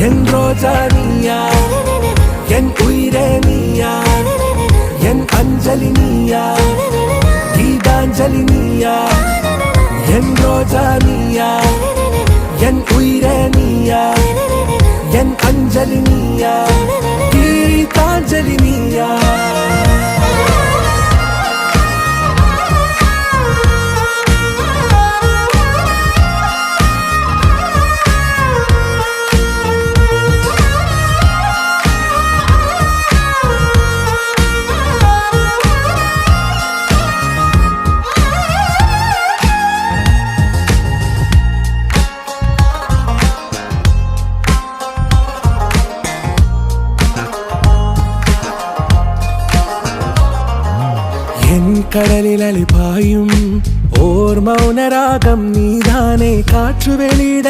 என் ரோஜா நீயா, என் உயிரே நீயா, என் அஞ்சலி நீயா, கீதாஞ்சலி நீயா. என் ரோஜா நீயா, என் உயிரே நீயா, என் அஞ்சலி நீயா, கீதாஞ்சலி நீயா. என் கடலில் அலைபாயும் ஓர் மௌன ராகம் நீதானே, காற்று வெளியிட